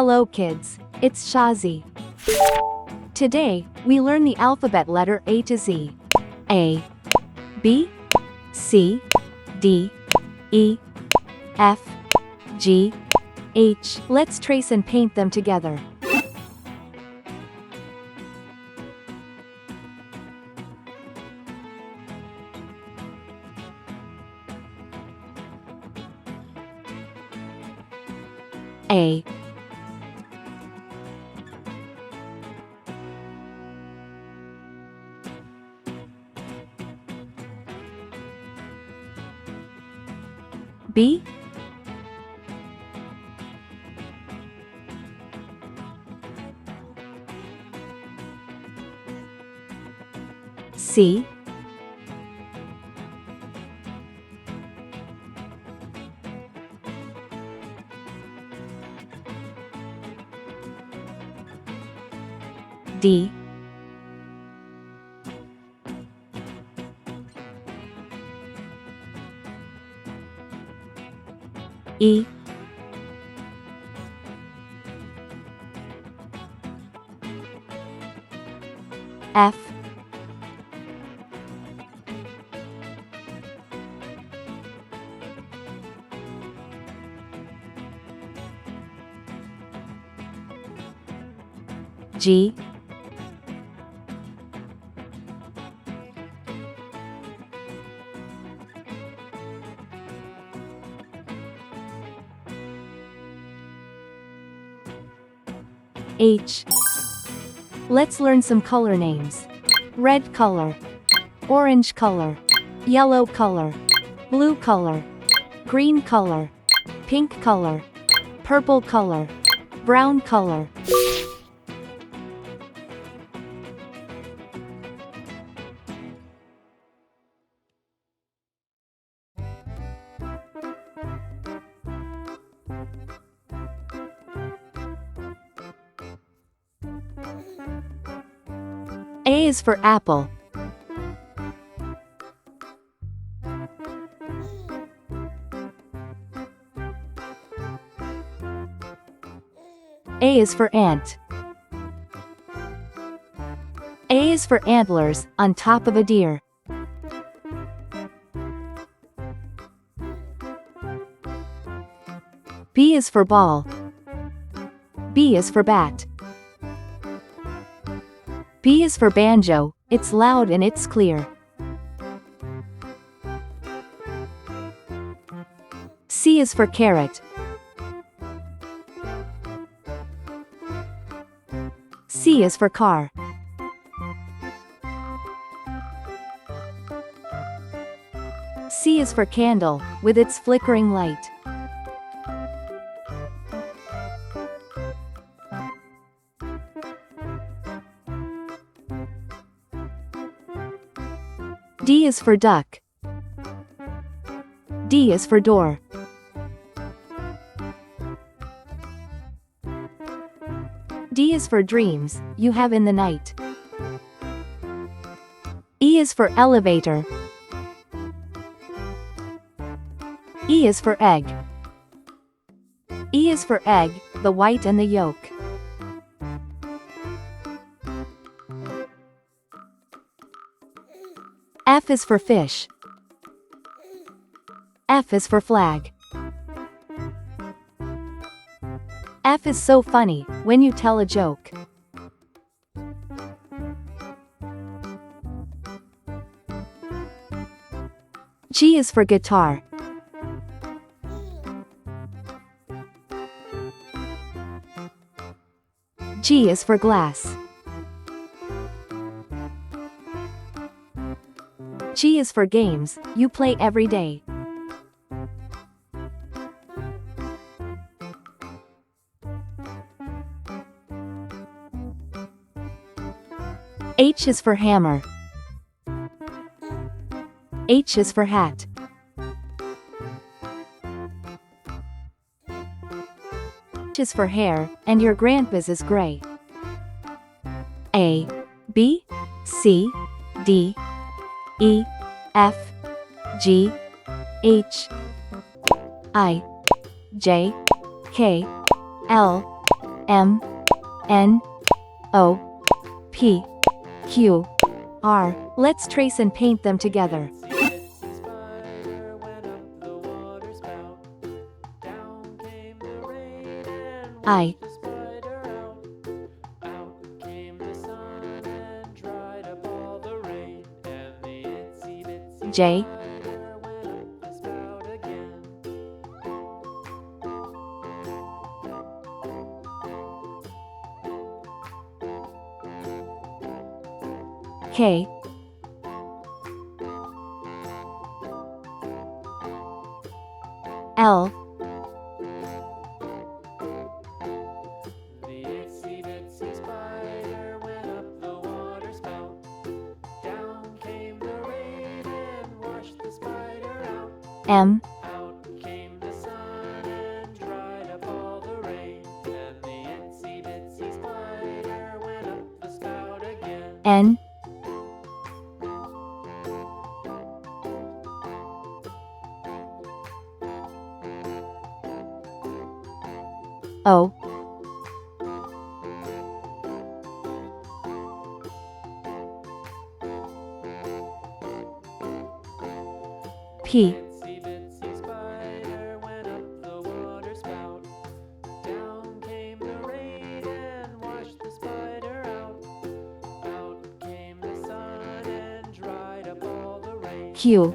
Hello kids, it's Shazi. Today, we learn the alphabet letter A to Z. A, B, C, D, E, F, G, H. Let's trace and paint them together. A, B, C, D, E, F, G, H. Let's learn some color names. Red color, orange color, yellow color, blue color, green color, pink color, purple color, brown color. A is for apple. A is for ant. A is for antlers, on top of a deer. B is for ball. B is for bat. B is for banjo, it's loud and it's clear. C is for carrot. C is for car. C is for candle, with its flickering light. D is for duck. D is for door. D is for dreams, you have in the night. E is for elevator. E is for egg. E is for egg, the white and the yolk. F is for fish. F is for flag. F is so funny, when you tell a joke. G is for guitar. G is for glass. G is for games, you play every day. H is for hammer. H is for hat. H is for hair, and your grandpa's is gray. A, B, C, D, E, F, G, H, I, J, K, L, M, N, O, P, Q, R. Let's trace and paint them together. I, J, K, L, M, N, O, P, Q,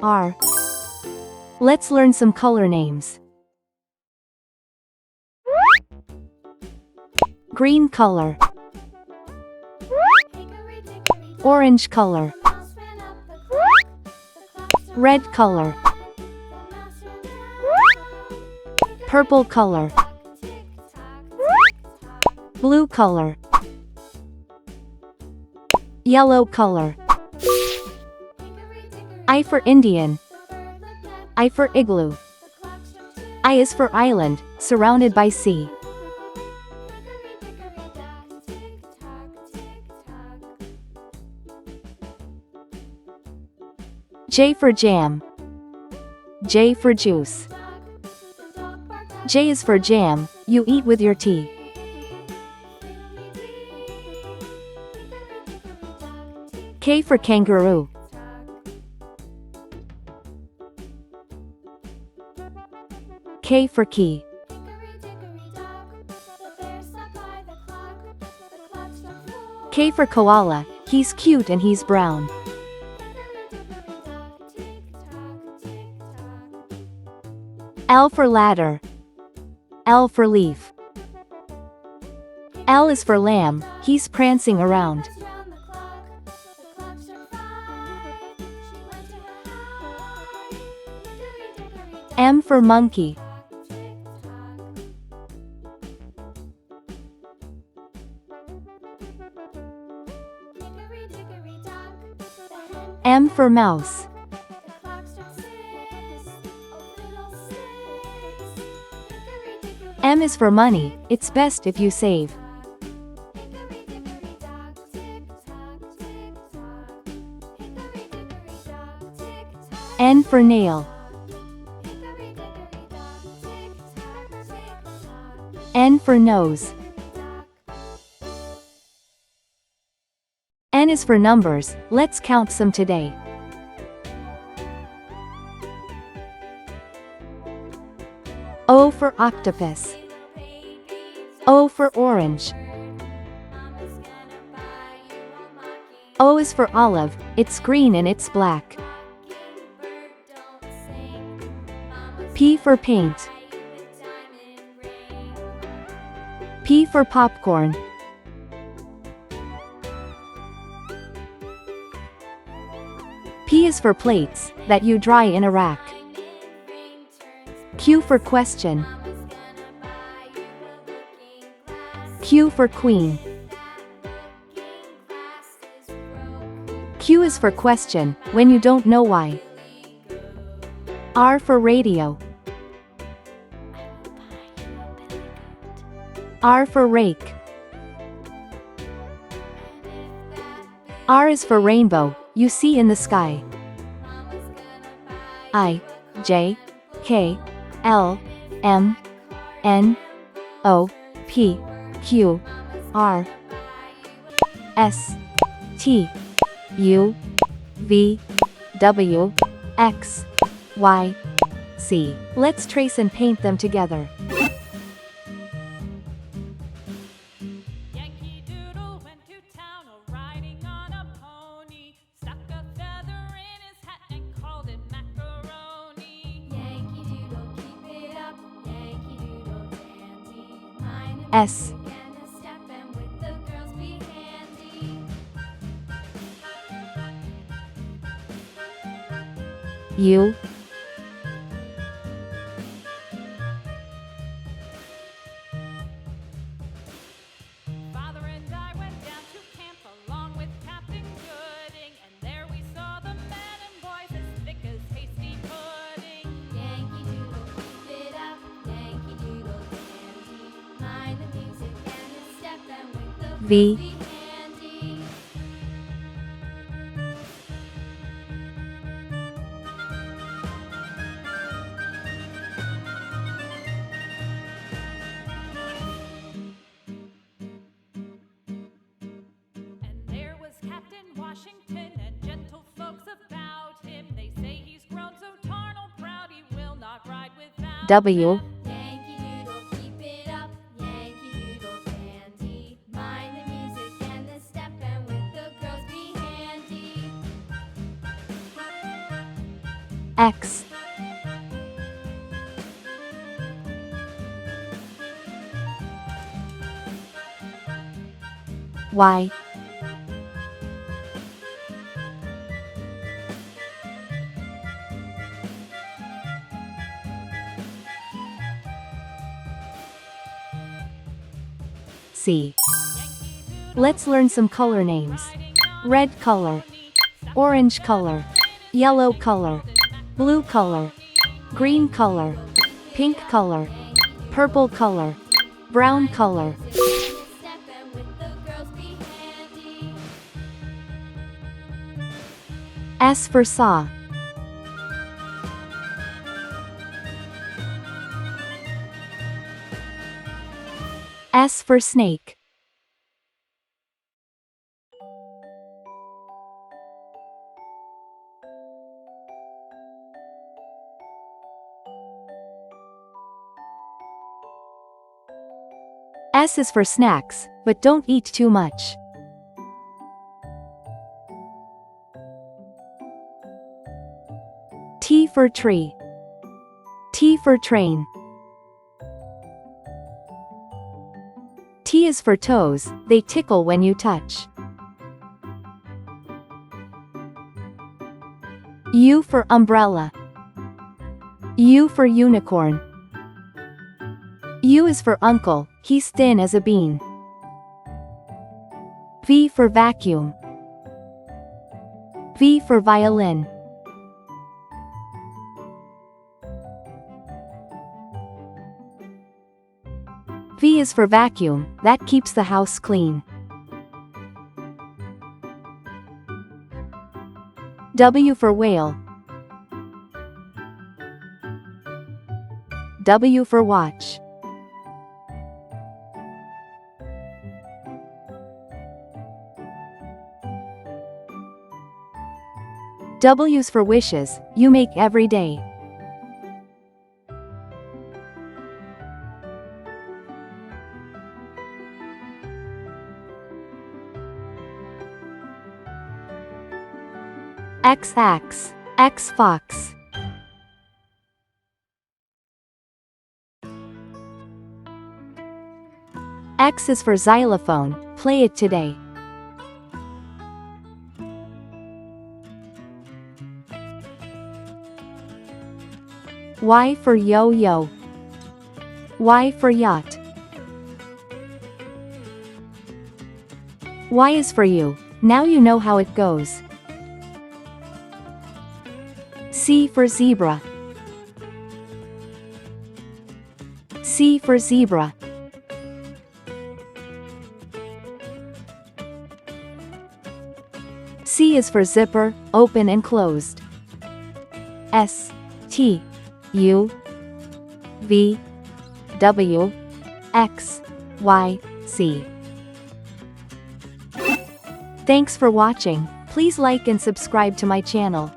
R. Let's learn some color names. Green color, orange color, red color, purple color, blue color, yellow color. I for Indian, I for igloo. I is for island, surrounded by sea. J for jam, J for juice. J is for jam, you eat with your tea. K for kangaroo, K for key. K for koala, he's cute and he's brown. L for ladder, L for leaf. L is for lamb, he's prancing around. M for monkey. M for mouse. M is for money, it's best if you save. N for nail. N for nose. N is for numbers, let's count some today. O for octopus. O for orange. O is for olive, it's green and it's black. P for paint. P for popcorn. P is for plates, that you dry in a rack. Q for question. Q for queen. Q is for question, when you don't know why. R for radio. R for rake. R is for rainbow, you see in the sky. I, J, K, L, M, N, O, P, Q, R, S, T, U, V, W, X, Y, Z. Let's trace and paint them together. Yankee Doodle went to town, riding on a pony. Stuck a feather in his hat and called it macaroni. Yankee Doodle, keep it up. Yankee Doodle dandy. Mind the S, music and the step, and with the girls be handy. U, Father and I went down to camp along with Captain Gooding, and there we saw the men and boys as thick as hasty pudding. Yankee Doodle, keep it up. Yankee Doodle dandy. Mind the music and the step, and with the V, girls be handy. And there was Captain Washington and gentle folks about him. They say he's grown so tarnal proud he will not ride without W, them. Yankee Doodle, keep it up. Yankee Doodle dandy. Mind the music and the step, and with the girls be handy. X, Y, C. Let's learn some color names. Red color, orange color, yellow color, blue color, green color, pink color, purple color, brown color. Step, and with the girls be handy. S for saw, S for snake, S is for snacks, but don't eat too much. T for tree, T for train. T is for toes, they tickle when you touch. U for umbrella, U for unicorn. U is for uncle, he's thin as a bean. V for vacuum, V for violin. V is for vacuum, that keeps the house clean. W for whale, W for watch. W's for wishes, you make every day. X axe, X fox. X is for xylophone, play it today. Y for yo-yo, Y for yacht. Y is for you, now you know how it goes. C for zebra, C for zebra. C is for zipper, open and closed. S, T, U, V, W, X, Y, Z. Thanks for watching. Please like and subscribe to my channel.